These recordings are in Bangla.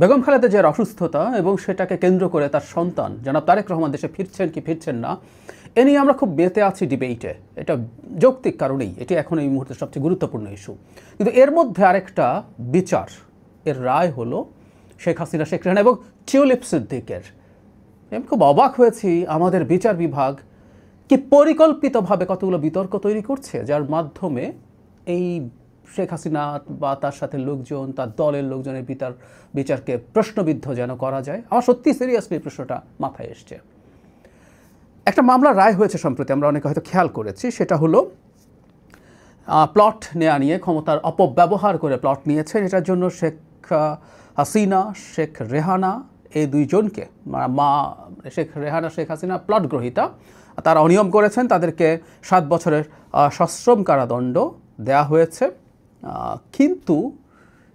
বেগম খালেদা জিয়ার অসুস্থতা এবং সেটাকে কেন্দ্র করে তার সন্তান জনাব তারেক রহমান দেশে ফিরছেন কি ফিরছেন না এ নিয়ে আমরা খুব মেতে আছি ডিবেটে। এটা যৌক্তিক কারণেই এটি এখন এই মুহূর্তে সবচেয়ে গুরুত্বপূর্ণ ইস্যু। কিন্তু এর মধ্যে আরেকটা বিচার, এর রায় হলো শেখ হাসিনা, শেখ রেহানা এবং টিউলিপ সিদ্দিকের। আমি খুব অবাক হয়েছি আমাদের বিচার বিভাগ কি পরিকল্পিতভাবে কতগুলো বিতর্ক তৈরি করছে, যার মাধ্যমে এই শেখ হাসিনা বা তার সাথে লোকজন, তার দলের লোকজনের বিচারকে প্রশ্নবিদ্ধ যেন করা যায়। আমার সত্যি সিরিয়াসলি প্রশ্নটা মাথায় এসছে। একটা মামলার রায় হয়েছে সম্প্রতি, আমরা অনেকে হয়তো খেয়াল করেছি, সেটা হলো প্লট নেওয়া নিয়ে, ক্ষমতার অপব্যবহার করে প্লট নিয়েছেন। এটার জন্য শেখ হাসিনা, শেখ রেহানা এই দুইজনকে, মা শেখ রেহানা, শেখ হাসিনা প্লট গ্রহীতা, তারা অনিয়ম করেছেন, তাদেরকে 7 বছরের সশ্রম কারাদণ্ড দেয়া হয়েছে। কিন্তু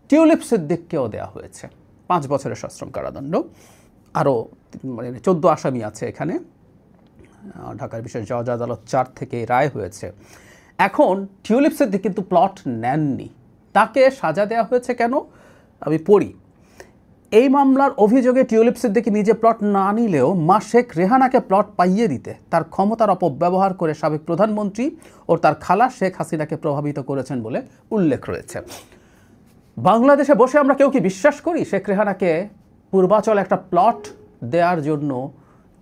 টিউলিপ সিদ্দিককেও দেওয়া হয়েছে 5 বছরের সশ্রম কারাদণ্ড। আরও 14 আসামি আছে এখানে। ঢাকার বিশেষ জজ আদালত 4 থেকে রায় হয়েছে। এখন টিউলিপ সিদ্দিক কিন্তু প্লট নেননি, তাকে সাজা দেওয়া হয়েছে কেন আমি পড়ি। এই মামলার অভিযোগে টিউলিপ সিদ্দিক নিজে প্লট না নিলেও মা শেখ রেহানাকে প্লট পাইয়ে দিতে তার ক্ষমতার অপব্যবহার করে সাবেক প্রধানমন্ত্রী ও তার খালা শেখ হাসিনাকে প্রভাবিত করেছেন বলে উল্লেখ রয়েছে। বাংলাদেশে বসে আমরা কেউ কি বিশ্বাস করি শেখ রেহানাকে পূর্বাচল একটা প্লট দেওয়ার জন্য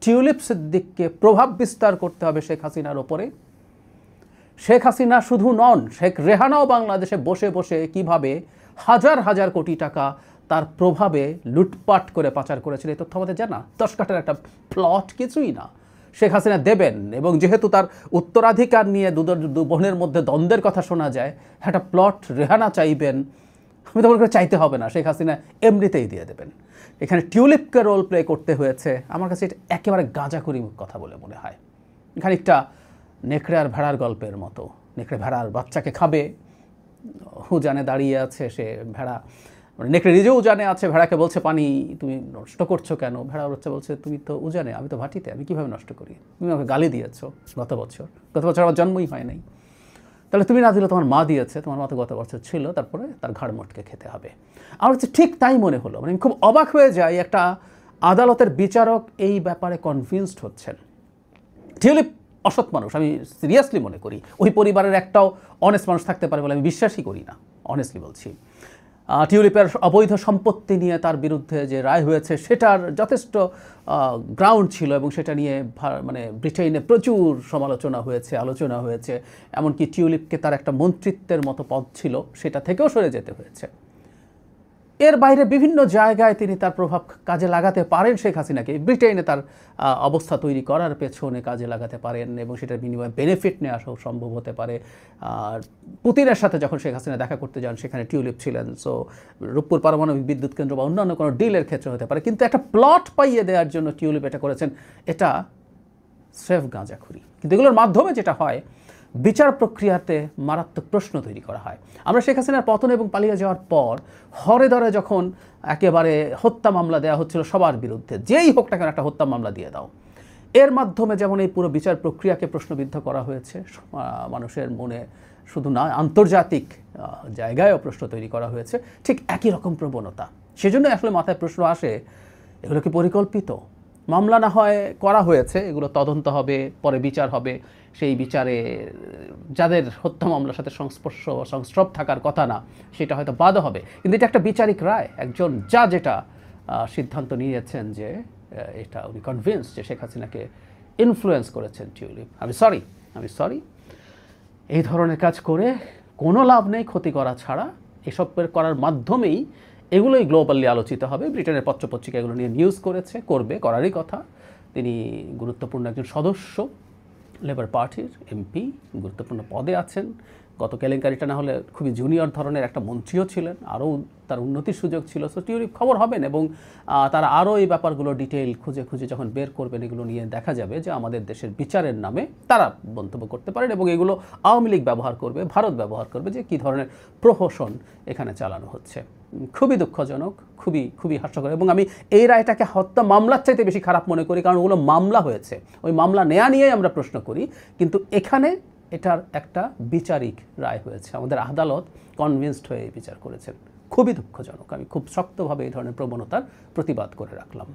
টিউলিপ সিদ্দিককে প্রভাব বিস্তার করতে হবে শেখ হাসিনার ওপরে? শেখ হাসিনা শুধু নন, শেখ রেহানাও বাংলাদেশে বসে বসে কিভাবে হাজার হাজার কোটি টাকা তার প্রভাবে লুটপাট করে পাচার করেছিল, এই তথ্য আমাদের জানা। 10 কাঠার একটা প্লট কিছুই না, শেখ হাসিনা দেবেন। এবং যেহেতু তার উত্তরাধিকার নিয়ে দু বোনের মধ্যে দ্বন্দ্বের কথা শোনা যায়, একটা প্লট রেহানা চাইবেন, আমি তো মনে করি চাইতে হবে না, শেখ হাসিনা এমনিতেই দিয়ে দেবেন। এখানে টিউলিপকে রোল প্লে করতে হয়েছে, আমার কাছে এটা একেবারে গাঁজাখুরি কথা বলে মনে হয়। খানিকটা নেকড়ে আর ভেড়ার গল্পের মতো। নেকড়ে ভেড়ার বাচ্চাকে খাবে, উজানে দাঁড়িয়ে আছে সে ভেড়া, মানে নেকড়ে নিজেও উজানে আছে, ভেড়াকে বলছে পানি তুমি নষ্ট করছো কেন? ভেড়া হচ্ছে বলছে তুমি তো উজানে, আমি তো ভাটিতে, আমি কীভাবে নষ্ট করি? তুমি আমাকে গালি দিয়েছো গত বছর আমার জন্মই হয় নাই, তাহলে তুমি না দিলে তোমার মা দিয়েছে, তোমার মা তো গত বছর ছিল, তারপরে তার ঘাড় মোটকে খেতে হবে। আমার হচ্ছে ঠিক তাই মনে হলো। মানে খুব অবাক হয়ে যায়, একটা আদালতের বিচারক এই ব্যাপারে কনভিন্সড হচ্ছেন। টিউলিপ অসৎ মানুষ, আমি সিরিয়াসলি মনে করি ওই পরিবারের একটাও অনেস্ট মানুষ থাকতে পারে বলে আমি বিশ্বাসই করি না, অনেস্টলি বলছি। টিউলিপের অবৈধ সম্পত্তি নিয়ে তার বিরুদ্ধে যে রায় হয়েছে সেটার যথেষ্ট গ্রাউন্ড ছিল এবং সেটা নিয়ে মানে ব্রিটেনে প্রচুর সমালোচনা হয়েছে, আলোচনা হয়েছে। এমনকি টিউলিপকে তার একটা মন্ত্রিত্বের মতো পদ ছিল, সেটা থেকেও সরে যেতে হয়েছে। এর বাইরে বিভিন্ন জায়গায় তিনি তার প্রভাব কাজে লাগাতে পারেন, শেখ হাসিনাকে ব্রিটেনে তার অবস্থা তৈরি করার পেছনে কাজে লাগাতে পারেন এবং সেটার বিনিময়ে বেনিফিট নেওয়া সম্ভব হতে পারে। আর পুতিনের সাথে যখন শেখ হাসিনা দেখা করতে যান সেখানে টিউলিপ ছিলেন। সো রূপপুর পারমাণবিক বিদ্যুৎ কেন্দ্র বা অন্যান্য কোনো ডিলের ক্ষেত্রে হতে পারে, কিন্তু একটা প্লট পাইয়ে দেওয়ার জন্য টিউলিপ এটা করেছেন, এটা স্রেফ গাঁজাখুরি। কিন্তু এগুলোর মাধ্যমে যেটা হয়, বিচার প্রক্রিয়াতে মারাত্মক প্রশ্ন তৈরি করা হয়। আমরা শেখ হাসিনার পতন এবং পালিয়ে যাওয়ার পর হরে ধরে যখন একেবারে হত্যা মামলা দেওয়া হচ্ছিল সবার বিরুদ্ধে, যেই হোক না কেন একটা হত্যা মামলা দিয়ে দাও, এর মাধ্যমে যেমন এই পুরো বিচার প্রক্রিয়াকে প্রশ্নবিদ্ধ করা হয়েছে, মানুষের মনে শুধু না আন্তর্জাতিক জায়গায়ও প্রশ্ন তৈরি করা হয়েছে, ঠিক একই রকম প্রবণতা। সেজন্য আসলে মাথায় প্রশ্ন আসে, এগুলো কি পরিকল্পিত? মামলা না হয় করা হয়েছে, এগুলো তদন্ত হবে, পরে বিচার হবে, সেই বিচারে যাদের হত্যা মামলার সাথে সংস্রব থাকার কথা না সেটা হয়তো বাদও হবে। কিন্তু এটা একটা বিচারিক রায়, একজন জাজ এটা সিদ্ধান্ত নিয়েছেন যে এটা উনি কনভিন্স যে শেখ হাসিনাকে ইনফ্লুয়েন্স করেছেন টিউলিপ। আমি সরি, এই ধরনের কাজ করে কোনো লাভ নেই, ক্ষতি করা ছাড়া। এসব করার মাধ্যমেই এগুলোই গ্লোবালি আলোচিত হবে। ব্রিটেনের পত্রপত্রিকা এগুলো নিয়ে নিউজ করারই কথা। তিনি গুরুত্বপূর্ণ একজন সদস্য, লেবার পার্টির এমপি, গুরুত্বপূর্ণ পদে আছেন। গত কেলেঙ্কারিটা না হলে খুবই জুনিয়র ধরনের একটা মন্ত্রীও ছিলেন, আরও তার উন্নতির সুযোগ ছিল। সো টিউলিপ খবর হবেন এবং তারা আরও এই ব্যাপারগুলো ডিটেইল খুঁজে যখন বের করবেন, এগুলো নিয়ে দেখা যাবে যে আমাদের দেশের বিচারের নামে তারা মন্তব্য করতে পারেন এবং এগুলো আওয়ামী লীগ ব্যবহার করবে, ভারত ব্যবহার করবে, যে কী ধরনের প্রহসন এখানে চালানো হচ্ছে। খুবই দুঃখজনক, খুবই হাস্যকর। এবং আমি এই রায়টাকে হত্যা মামলার চাইতে বেশি খারাপ মনে করি, কারণ ওগুলো মামলা হয়েছে, ওই মামলা নেয়া নিয়েই আমরা প্রশ্ন করি, কিন্তু এখানে এটার একটা বিচারিক রায় হয়েছে। আমাদের আদালত কনভিন্সড হয়ে বিচার করেছেন। খুবই দুঃখজনক। আমি খুব শক্তভাবে এই ধরনের প্রবণতার প্রতিবাদ করে রাখলাম।